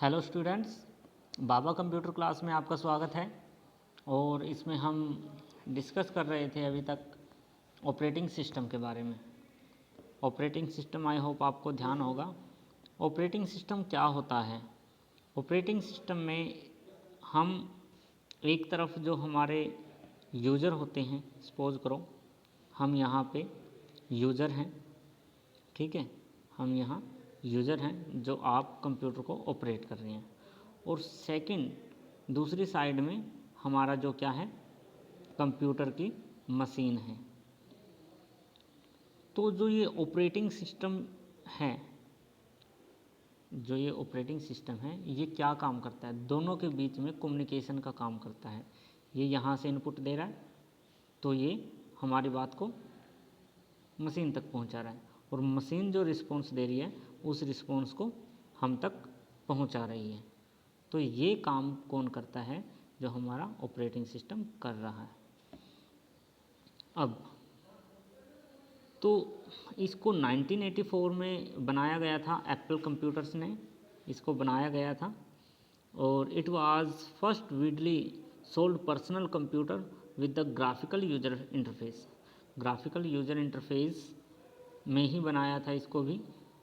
Hello students, बाबा computer class में आपका स्वागत है। और इसमें हम डिस्कस कर रहे थे अभी तक ऑपरेटिंग सिस्टम के बारे में। ऑपरेटिंग सिस्टम आई होप आपको ध्यान होगा। ऑपरेटिंग सिस्टम क्या होता है? ऑपरेटिंग सिस्टम में हम एक तरफ जो हमारे यूज़र होते हैं, सपोज करो हम यहाँ पे यूज़र हैं, ठीक है, हम यहाँ यूज़र हैं जो आप कंप्यूटर को ऑपरेट कर रहे हैं। और सेकंड दूसरी साइड में हमारा जो क्या है, कंप्यूटर की मशीन है। तो जो ये ऑपरेटिंग सिस्टम है, ये क्या काम करता है? दोनों के बीच में कम्युनिकेशन का काम करता है। ये यहाँ से इनपुट दे रहा है तो ये हमारी बात को मशीन तक पहुँचा रहा है, और मशीन जो रिस्पॉन्स दे रही है उस रिस्पॉन्स को हम तक पहुंचा रही है। तो ये काम कौन करता है? जो हमारा ऑपरेटिंग सिस्टम कर रहा है। अब तो इसको 1984 में बनाया गया था, एप्पल कंप्यूटर्स ने इसको बनाया गया था। और it was first Vidly sold personal computer with the graphical user interface. Graphical user interface में ही बनाया था इसको भी।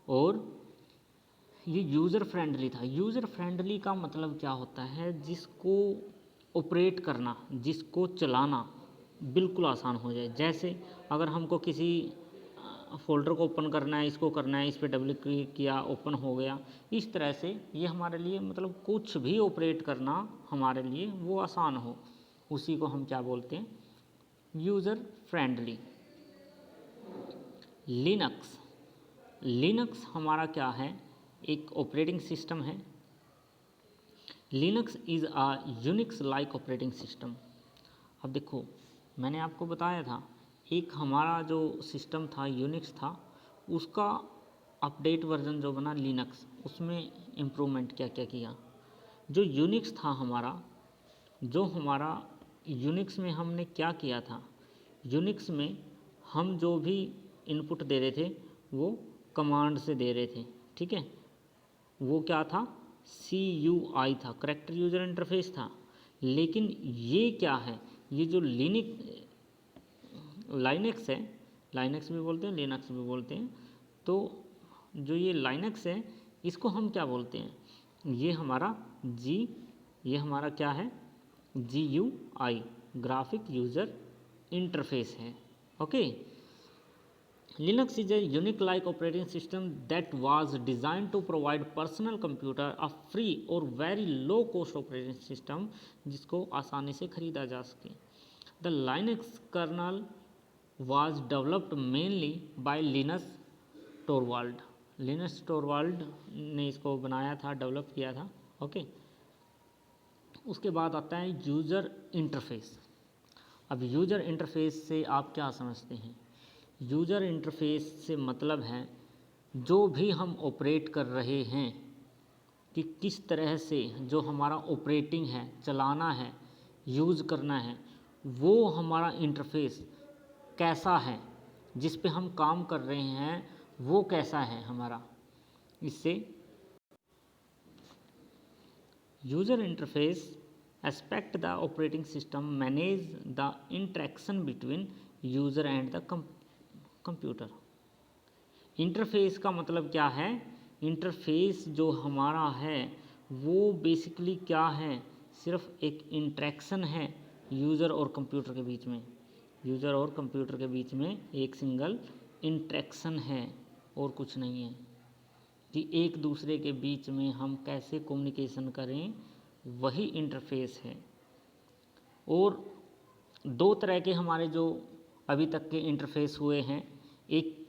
और ये यूज़र फ्रेंडली था। यूज़र फ्रेंडली का मतलब क्या होता है? जिसको ऑपरेट करना, जिसको चलाना बिल्कुल आसान हो जाए। जैसे अगर हमको किसी फोल्डर को ओपन करना है, इसको करना है, इस पर डबल क्लिक किया, ओपन हो गया, इस तरह से ये हमारे लिए मतलब कुछ भी ऑपरेट करना हमारे लिए वो आसान हो, उसी को हम क्या बोलते हैं? User friendly. लिनक्स हमारा क्या है? एक ऑपरेटिंग सिस्टम है। Linux is a Unix like operating system. अब देखो, मैंने आपको बताया था एक हमारा जो सिस्टम था यूनिक्स था, उसका अपडेट वर्जन जो बना लिनक्स, उसमें इम्प्रूवमेंट क्या क्या किया। जो यूनिक्स था हमारा यूनिक्स में हमने क्या किया था? यूनिक्स में हम जो भी इनपुट दे रहे थे वो कमांड से दे रहे थे, ठीक है। वो क्या था? CUI था, करैक्टर यूजर इंटरफेस था। लेकिन ये क्या है? ये जो लाइनक्स है, लाइनक्स भी बोलते हैं, लिनक्स भी बोलते हैं। तो जो ये लाइनक्स है, इसको हम क्या बोलते हैं? ये हमारा क्या है? GUI, ग्राफिक यूजर इंटरफेस है। Okay. Linux is a Unix-like operating system that was designed to provide personal computer a free or very low-cost operating system जिसको आसानी से खरीदा जा सके। The Linux kernel was developed mainly by Linus Torvald. Linus Torvald ने इसको बनाया था, डेवलप किया था। ओके। उसके बाद आता है यूज़र इंटरफेस। अब यूज़र इंटरफेस से आप क्या समझते हैं? यूज़र इंटरफेस से मतलब है जो भी हम ऑपरेट कर रहे हैं कि किस तरह से जो हमारा ऑपरेटिंग है, चलाना है, यूज़ करना है, वो हमारा इंटरफेस कैसा है, जिस पे हम काम कर रहे हैं वो कैसा है हमारा। इससे user interface aspect the operating system manage the interaction between user and the computer. Interface का मतलब क्या है? इंटरफेस जो हमारा है वो बेसिकली क्या है? सिर्फ एक इंटरेक्शन है यूज़र और कंप्यूटर के बीच में। यूज़र और कंप्यूटर के बीच में एक सिंगल इंटरेक्शन है और कुछ नहीं है, कि एक दूसरे के बीच में हम कैसे कम्युनिकेशन करें, वही इंटरफेस है। और दो तरह के हमारे जो अभी तक के इंटरफेस हुए हैं, एक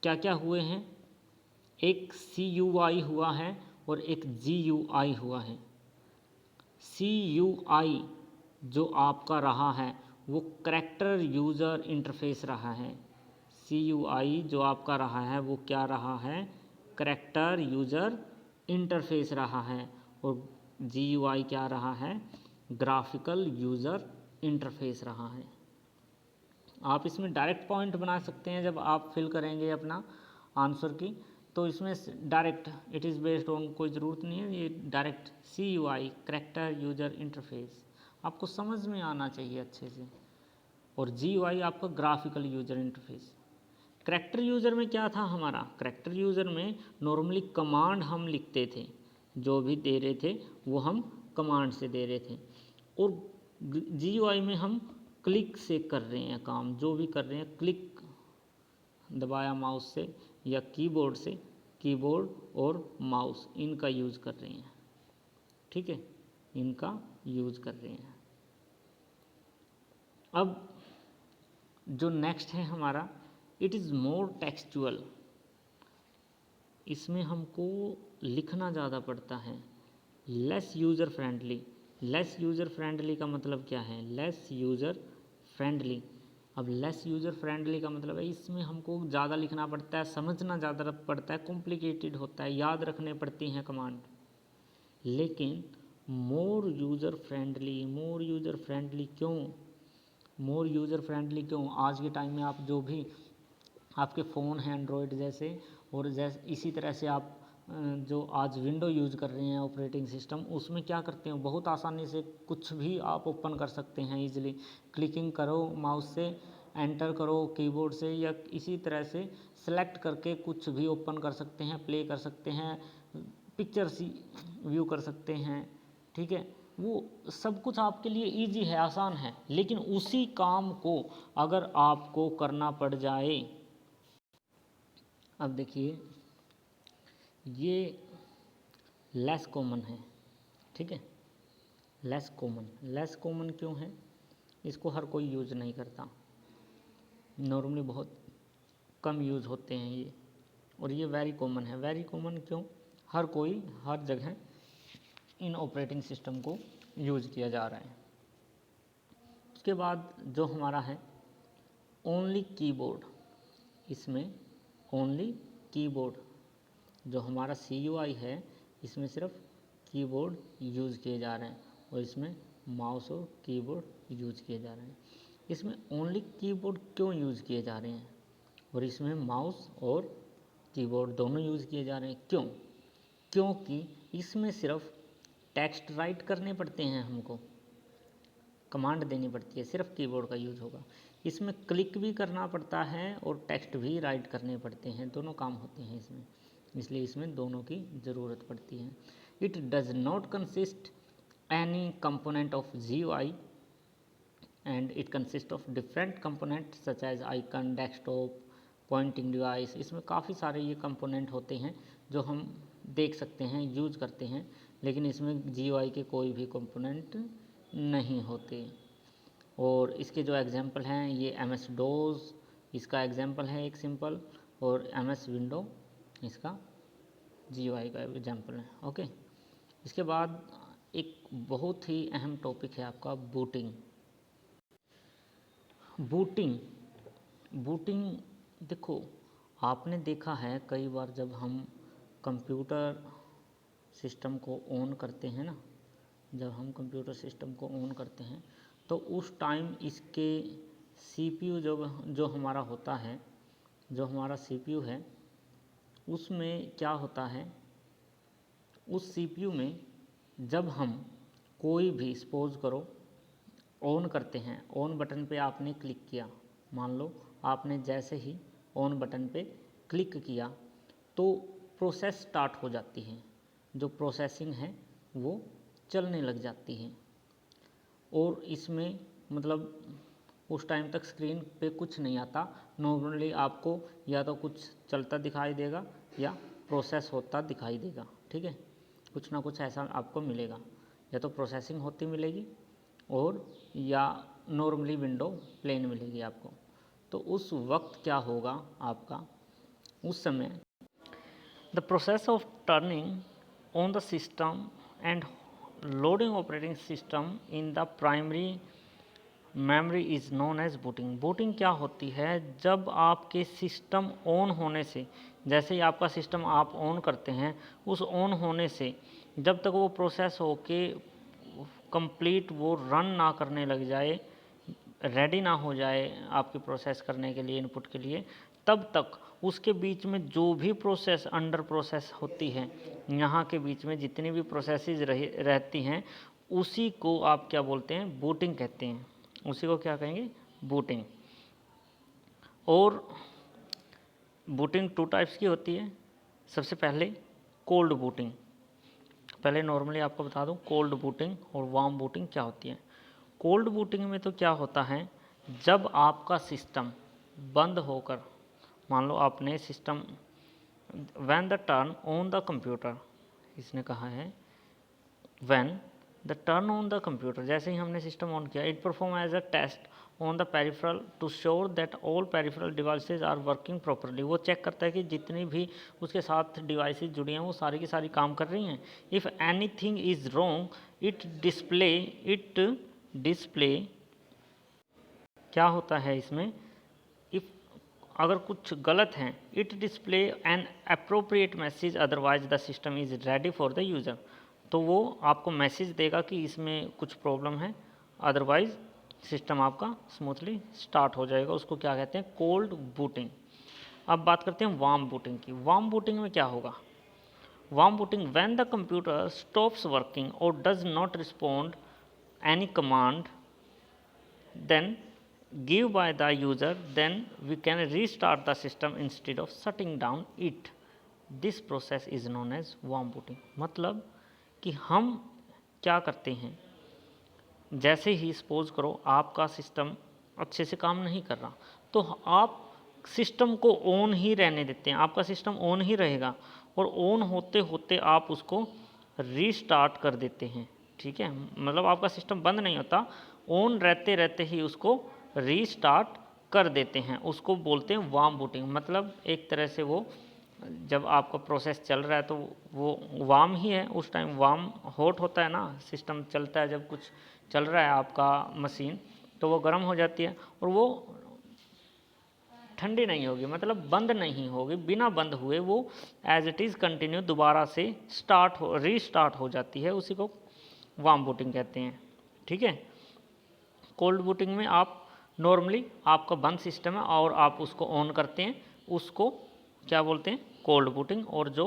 क्या क्या हुए हैं? एक CUI हुआ है और एक GUI हुआ है। CUI जो आपका रहा है वो करैक्टर यूज़र इंटरफेस रहा है। CUI जो आपका रहा है वो क्या रहा है? करैक्टर यूज़र इंटरफेस रहा है। और GUI क्या रहा है? ग्राफिकल यूज़र इंटरफेस रहा है। आप इसमें डायरेक्ट पॉइंट बना सकते हैं जब आप फिल करेंगे अपना आंसर की, तो इसमें direct it is based on, कोई ज़रूरत नहीं है, ये direct CUI character user interface आपको समझ में आना चाहिए अच्छे से, और GUI आपका graphical user interface. Character user में क्या था हमारा, कैरेक्टर यूज़र में नॉर्मली कमांड हम लिखते थे, जो भी दे रहे थे वो हम कमांड से दे रहे थे, और GUI में हम क्लिक से कर रहे हैं काम, जो भी कर रहे हैं क्लिक दबाया माउस से या कीबोर्ड से, कीबोर्ड और माउस इनका यूज़ कर रहे हैं, ठीक है, इनका यूज़ कर रहे हैं। अब जो नेक्स्ट है हमारा, इट इज़ मोर टेक्सचुअल, इसमें हमको लिखना ज़्यादा पड़ता है। Less user friendly, less user friendly का मतलब क्या है, लेस यूज़र फ्रेंडली। अब लेस यूज़र फ्रेंडली का मतलब है इसमें हमको ज़्यादा लिखना पड़ता है, समझना ज़्यादा पड़ता है, कॉम्प्लिकेटेड होता है, याद रखने पड़ती हैं कमांड। लेकिन मोर यूज़र फ्रेंडली, मोर यूज़र फ्रेंडली क्यों, मोर यूज़र फ्रेंडली क्यों, आज के टाइम में आप जो भी आपके फ़ोन हैं एंड्रॉयड जैसे, और जैसे इसी तरह से आप जो आज विंडो यूज़ कर रहे हैं ऑपरेटिंग सिस्टम, उसमें क्या करते हैं, बहुत आसानी से कुछ भी आप ओपन कर सकते हैं इजीली, क्लिकिंग करो माउस से, एंटर करो कीबोर्ड से, या इसी तरह से सेलेक्ट करके कुछ भी ओपन कर सकते हैं, प्ले कर सकते हैं, पिक्चर्स व्यू कर सकते हैं, ठीक है, वो सब कुछ आपके लिए इजी है, आसान है। लेकिन उसी काम को अगर आपको करना पड़ जाए, अब देखिए ये लेस कॉमन है, ठीक है, लेस कॉमन, लेस कॉमन क्यों है, इसको हर कोई यूज़ नहीं करता, नॉर्मली बहुत कम यूज़ होते हैं ये, और ये वेरी कॉमन है। वेरी कॉमन क्यों, हर कोई हर जगह इन ऑपरेटिंग सिस्टम को यूज़ किया जा रहा है। उसके बाद जो हमारा है ओनली कीबोर्ड, इसमें ओनली कीबोर्ड, जो हमारा CUI है इसमें सिर्फ कीबोर्ड यूज़ किए जा रहे हैं, और इसमें माउस और कीबोर्ड यूज़ किए जा रहे हैं। इसमें ओनली कीबोर्ड क्यों यूज़ किए जा रहे हैं, और इसमें माउस और कीबोर्ड दोनों यूज़ किए जा रहे हैं, क्यों, क्योंकि इसमें सिर्फ टेक्स्ट राइट करने पड़ते हैं, हमको कमांड देनी पड़ती है, सिर्फ कीबोर्ड का यूज़ होगा। इसमें क्लिक भी करना पड़ता है और टेक्स्ट भी राइट करने पड़ते हैं, दोनों काम होते हैं इसमें, इसलिए इसमें दोनों की ज़रूरत पड़ती है। It does not consist any component of GUI and it consist of different component such as icon, desktop, pointing device. इसमें काफ़ी सारे ये कंपोनेंट होते हैं जो हम देख सकते हैं, यूज करते हैं, लेकिन इसमें GUI के कोई भी कंपोनेंट नहीं होते। और इसके जो एग्जांपल हैं ये MS DOS इसका एग्जांपल है एक सिंपल, और MS विंडो इसका GUI का एग्जांपल है। ओके, इसके बाद एक बहुत ही अहम टॉपिक है आपका बूटिंग। बूटिंग बूटिंग देखो, आपने देखा है कई बार जब हम कंप्यूटर सिस्टम को ऑन करते हैं ना, जब हम कंप्यूटर सिस्टम को ऑन करते हैं तो उस टाइम इसके CPU जो हमारा होता है, जो हमारा CPU है, उसमें क्या होता है, उस CPU में जब हम कोई भी सपोज करो ऑन करते हैं, ऑन बटन पे आपने क्लिक किया, मान लो आपने जैसे ही ऑन बटन पे क्लिक किया तो प्रोसेस स्टार्ट हो जाती है, जो प्रोसेसिंग है वो चलने लग जाती है, और इसमें मतलब उस टाइम तक स्क्रीन पे कुछ नहीं आता, नॉर्मली आपको या तो कुछ चलता दिखाई देगा या प्रोसेस होता दिखाई देगा, ठीक है, कुछ ना कुछ ऐसा आपको मिलेगा, या तो प्रोसेसिंग होती मिलेगी और या नॉर्मली विंडो प्लेन मिलेगी आपको। तो उस वक्त क्या होगा आपका, उस समय the process of turning on the system and loading operating system in the primary memory is known as booting. Booting क्या होती है, जब आपके सिस्टम ऑन होने से, जैसे ही आपका सिस्टम आप ऑन करते हैं, उस ऑन होने से जब तक वो प्रोसेस होके कंप्लीट वो रन ना करने लग जाए, रेडी ना हो जाए आपकी प्रोसेस करने के लिए, इनपुट के लिए, तब तक उसके बीच में जो भी प्रोसेस अंडर प्रोसेस होती है, यहाँ के बीच में जितनी भी प्रोसेसेस रहती हैं, उसी को आप क्या बोलते हैं, बूटिंग कहते हैं। उसी को क्या कहेंगे, बूटिंग। और बूटिंग 2 टाइप्स की होती है। सबसे पहले कोल्ड बूटिंग। पहले नॉर्मली आपको बता दूं कोल्ड बूटिंग और वार्म बूटिंग क्या होती है। कोल्ड बूटिंग में तो क्या होता है, जब आपका सिस्टम बंद होकर, मान लो आपने system, when the turn on the computer, इसने कहा है when the turn on the computer, जैसे ही हमने सिस्टम ऑन किया, it perform as a test on the peripheral to sure that all peripheral devices are working properly. वो check करता है कि जितनी भी उसके साथ डिवाइसेज जुड़ी हैं वो सारी की सारी काम कर रही हैं। If anything is wrong it display क्या होता है इसमें, इफ़ अगर कुछ गलत है, it display an appropriate message, otherwise the system is ready for the user. तो वो आपको मैसेज देगा कि इसमें कुछ प्रॉब्लम है, अदरवाइज सिस्टम आपका स्मूथली स्टार्ट हो जाएगा। उसको क्या कहते हैं, कोल्ड बूटिंग। अब बात करते हैं वार्म बूटिंग की। वार्म बूटिंग में क्या होगा, warm booting when the computer stops working और does not respond any command then give by the user, then we can restart the system instead of shutting down it. This process is known as warm booting। मतलब कि हम क्या करते हैं, जैसे ही suppose करो आपका सिस्टम अच्छे से काम नहीं कर रहा, तो आप सिस्टम को ऑन ही रहने देते हैं, आपका सिस्टम ऑन ही रहेगा और ऑन होते होते आप उसको रीस्टार्ट कर देते हैं। ठीक है, मतलब आपका सिस्टम बंद नहीं होता, ऑन रहते रहते ही उसको रीस्टार्ट कर देते हैं। उसको बोलते हैं वार्म बूटिंग। मतलब एक तरह से वो जब आपका प्रोसेस चल रहा है तो वो वार्म ही है, उस टाइम वार्म हॉट होता है ना, सिस्टम चलता है जब कुछ चल रहा है आपका मशीन, तो वो गर्म हो जाती है और वो ठंडी नहीं होगी, मतलब बंद नहीं होगी, बिना बंद हुए वो एज इट इज़ कंटिन्यू दोबारा से रीस्टार्ट हो जाती है। उसी को वार्म बूटिंग कहते हैं। ठीक है, कोल्ड बूटिंग में आप नॉर्मली आपका बंद सिस्टम है और आप उसको ऑन करते हैं, उसको क्या बोलते हैं, कोल्ड बूटिंग। और जो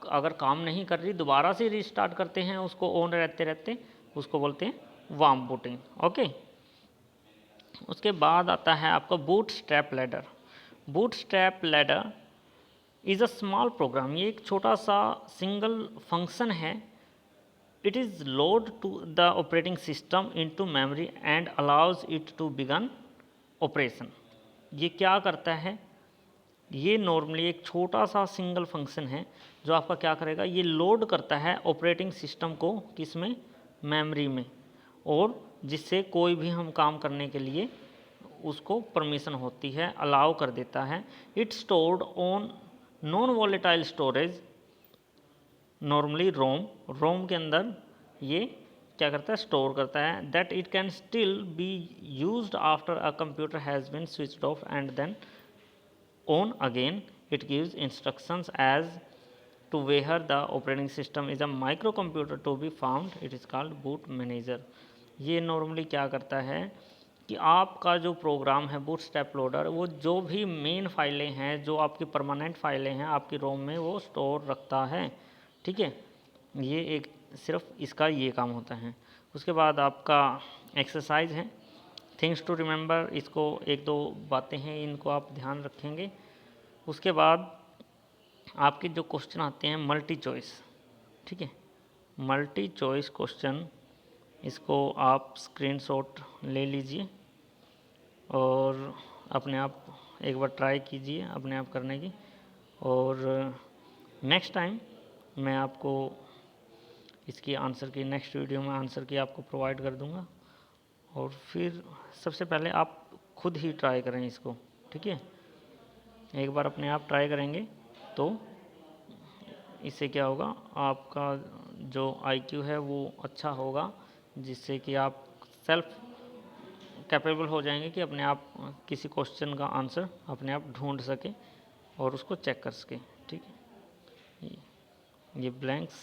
अगर काम नहीं कर रही दोबारा से रीस्टार्ट करते हैं उसको ऑन रहते रहते, उसको बोलते हैं वार्म बूटिंग। ओके, उसके बाद आता है आपका bootstrap loader. Bootstrap loader is a small program. ये एक छोटा सा सिंगल फंक्शन है। It is load to the operating system into memory and allows it to begin operation। ये क्या करता है, ये नॉर्मली एक छोटा सा सिंगल फंक्शन है जो आपका क्या करेगा, ये लोड करता है ऑपरेटिंग सिस्टम को किसमें, मेमोरी में, और जिससे कोई भी हम काम करने के लिए उसको परमिशन होती है, अलाउ कर देता है। It stored on non volatile storage, normally ROM के अंदर ये क्या करता है, स्टोर करता है। That it can still be used after a computer has been switched off and then on again. It gives instructions as to where the operating system is a micro computer to be found, it is called boot manager. ये normally क्या करता है कि आपका जो programme है boot strap loader, वो जो भी मेन फाइलें हैं, जो आपकी परमानेंट फाइलें हैं आपकी रोम में, वो स्टोर रखता है। ठीक है, ये एक सिर्फ इसका ये काम होता है। उसके बाद आपका एक्सरसाइज है थिंग्स टू रिमेंबर। इसको एक दो बातें हैं, इनको आप ध्यान रखेंगे। उसके बाद आपके जो क्वेश्चन आते हैं मल्टी चॉइस। ठीक है, मल्टी चॉइस क्वेश्चन, इसको आप स्क्रीनशॉट ले लीजिए और अपने आप एक बार ट्राई कीजिए अपने आप करने की। और नेक्स्ट टाइम मैं आपको इसकी आंसर की नेक्स्ट वीडियो में आंसर की आपको प्रोवाइड कर दूंगा। और फिर सबसे पहले आप खुद ही ट्राई करें इसको। ठीक है, एक बार अपने आप ट्राई करेंगे तो इससे क्या होगा, आपका जो IQ है वो अच्छा होगा, जिससे कि आप सेल्फ कैपेबल हो जाएंगे कि अपने आप किसी क्वेश्चन का आंसर अपने आप ढूंढ सके और उसको चेक कर सके। ठीक है, ये ब्लैंक्स,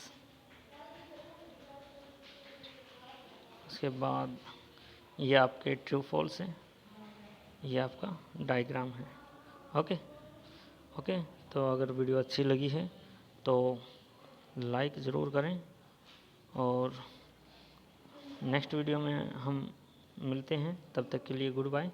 उसके बाद ये आपके ट्रू फॉल्स हैं, ये आपका डायग्राम है। ओके ओके, तो अगर वीडियो अच्छी लगी है तो लाइक ज़रूर करें, और नेक्स्ट वीडियो में हम मिलते हैं। तब तक के लिए गुड बाय।